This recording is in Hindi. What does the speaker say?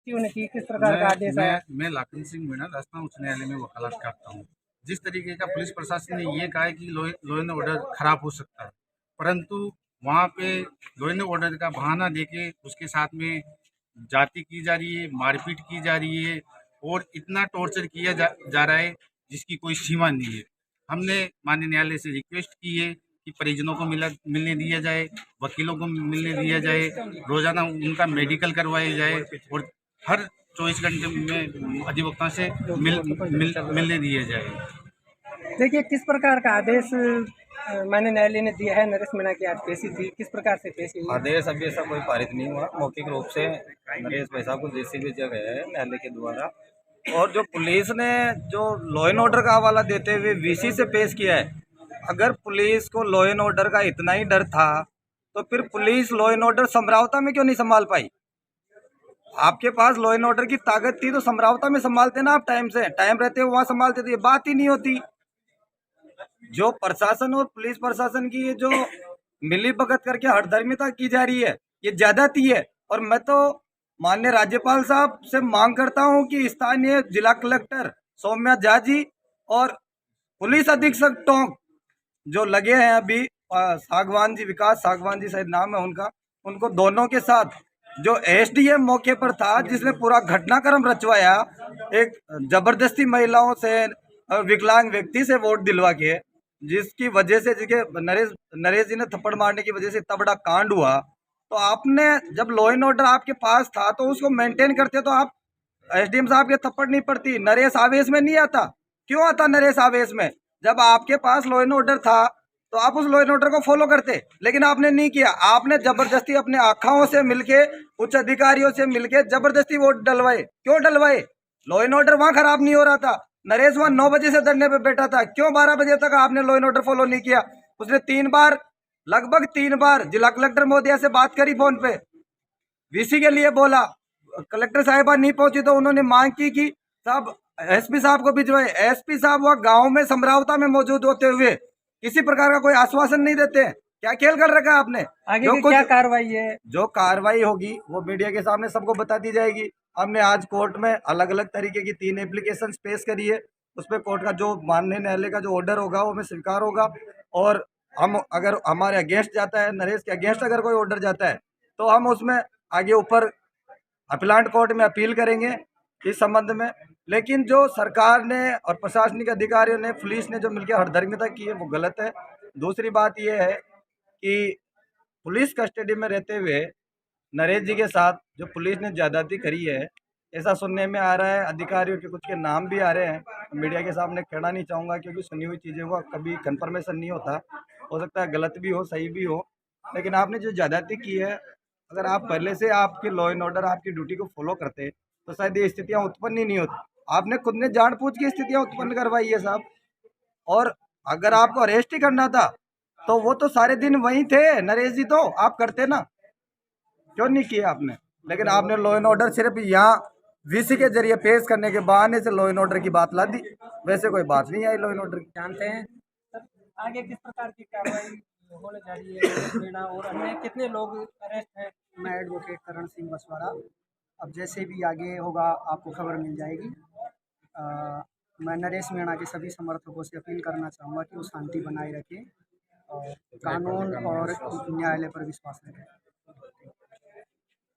क्यों नहीं की, किस प्रकार का आदेश आया? मैं लाखन सिंह मीणा राजस्थान उच्च न्यायालय में वकालत करता हूँ। जिस तरीके का पुलिस प्रशासन ने ये कहा है कि लॉ एंड ऑर्डर खराब हो सकता है, परंतु वहाँ पे लॉ एंड ऑर्डर का बहाना देके उसके साथ में जाति की जा रही है, मारपीट की जा रही है और इतना टॉर्चर किया जा रहा है जिसकी कोई सीमा नहीं है। हमने माननीय न्यायालय से रिक्वेस्ट की है कि परिजनों को मिलने दिया जाए, वकीलों को मिलने दिया जाए, रोजाना उनका मेडिकल करवाया जाए और हर 24 घंटे में अधिवक्ता से मिलने दिए जाए। देखिए, किस प्रकार का आदेश माननीय न्यायालय ने दिया है? नरेश मीणा की आज पेशी थी, किस प्रकार से पेशी हुई? आदेश अभी ऐसा कोई पारित नहीं हुआ। मौखिक रूप से नरेश भाई साहब को जेसी भेजा गया है न्यायालय के द्वारा। और जो पुलिस ने जो लॉ एंड ऑर्डर का हवाला देते हुए वीसी से पेश किया है, अगर पुलिस को लॉ एंड ऑर्डर का इतना ही डर था तो फिर police law and order Samravata में क्यों नहीं संभाल पाई? आपके पास लॉ एंड ऑर्डर की ताकत थी तो समरावता में संभालते ना। आप टाइम रहते हुए वहां संभालते, तो ये बात ही नहीं होती। जो प्रशासन और पुलिस प्रशासन की ये जो मिली भगत करके हठधर्मिता की जा रही है, ये ज्यादती है। और मैं तो माननीय राज्यपाल साहब से मांग करता हूं कि स्थानीय जिला कलेक्टर सौम्या झा जी और पुलिस अधीक्षक टोंक जो लगे हैं अभी, सागवान जी, विकास सागवान जी शायद नाम है उनका, उनको दोनों के साथ जो एसडीएम मौके पर था जिसने पूरा घटनाक्रम रचवाया, एक जबरदस्ती महिलाओं से विकलांग व्यक्ति से वोट दिलवा के, जिसकी वजह से जिसके नरेश जी ने थप्पड़ मारने की वजह से इतना बड़ा कांड हुआ, तो आपने जब लॉ एंड ऑर्डर आपके पास था तो उसको मेंटेन करते तो आप एसडीएम साहब के थप्पड़ नहीं पड़ती। नरेश आवेश में नहीं आता। क्यों आता नरेश आवेश में? जब आपके पास लॉ एंड ऑर्डर था तो आप उस लॉ एंड ऑर्डर को फॉलो करते, लेकिन आपने नहीं किया। आपने जबरदस्ती अपने आखाओं से मिलके, उच्च अधिकारियों से मिलके जबरदस्ती वोट डलवाए। क्यों डलवाए? लॉ एंड ऑर्डर वहां खराब नहीं हो रहा था। नरेश वहां 9 बजे से धरने पे बैठा था, क्यों 12 बजे तक आपने लॉ एंड ऑर्डर फॉलो नहीं किया? उसने 3 बार, लगभग 3 बार जिला कलेक्टर महोदया से बात करी फोन पे, वीसी के लिए बोला। कलेक्टर साहिबा नहीं पहुंची तो उन्होंने मांग की कि साहब एसपी साहब को भिजवाए। एसपी साहब वह गांव में समरावता में मौजूद होते हुए किसी प्रकार का कोई आश्वासन नहीं देते। क्या खेल कर रखा आपने? आगे की क्या कार्रवाई है? जो कार्रवाई होगी वो मीडिया के सामने सबको बता दी जाएगी। हमने आज कोर्ट में अलग अलग तरीके की 3 एप्लीकेशन पेश करी है। उस पर कोर्ट का जो माननीय न्यायालय का जो ऑर्डर होगा वो हमें स्वीकार होगा। और हम अगर हमारे अगेंस्ट जाता है, नरेश के अगेंस्ट अगर कोई ऑर्डर जाता है, तो हम उसमें आगे ऊपर अपीलांट कोर्ट में अपील करेंगे इस संबंध में। लेकिन जो सरकार ने और प्रशासनिक अधिकारियों ने, पुलिस ने जो मिलकर हठधर्मिता की है वो गलत है। दूसरी बात यह है कि पुलिस कस्टडी में रहते हुए नरेश जी के साथ जो पुलिस ने ज्यादती करी है, ऐसा सुनने में आ रहा है। अधिकारियों के कुछ के नाम भी आ रहे हैं, मीडिया के सामने कहना नहीं चाहूँगा क्योंकि सुनी हुई चीज़ों का कभी कंफर्मेशन नहीं होता। हो सकता है गलत भी हो, सही भी हो। लेकिन आपने जो ज्यादती की है, अगर आप पहले से आपके लॉ एंड ऑर्डर आपकी ड्यूटी को फॉलो करते तो शायद ये स्थितियाँ उत्पन्न ही नहीं होती। आपने खुद ने जानबूझ के स्थितियाँ उत्पन्न करवाई है साहब। और अगर आपको अरेस्ट ही करना था तो वो तो सारे दिन वहीं थे नरेश जी, तो आप करते ना। क्यों नहीं किया आपने? लेकिन आपने लॉ एंड ऑर्डर सिर्फ यहाँ वीसी के जरिए पेश करने के बहाने से लॉ एंड ऑर्डर की बात ला दी। वैसे कोई बात नहीं आई लॉ एंड ऑर्डर की। जानते हैं सर, आगे किस प्रकार की कार्रवाई होने जा रही है? नरेश मीणा और अन्य कितने लोग अरेस्ट हैं? मैं एडवोकेट करण सिंह बसवाड़ा। अब जैसे भी आगे होगा आपको खबर मिल जाएगी। मैं नरेश मीणा के सभी समर्थकों से अपील करना चाहूँगा कि वो शांति बनाए रखें और कानून और न्यायालय पर विश्वास रखें।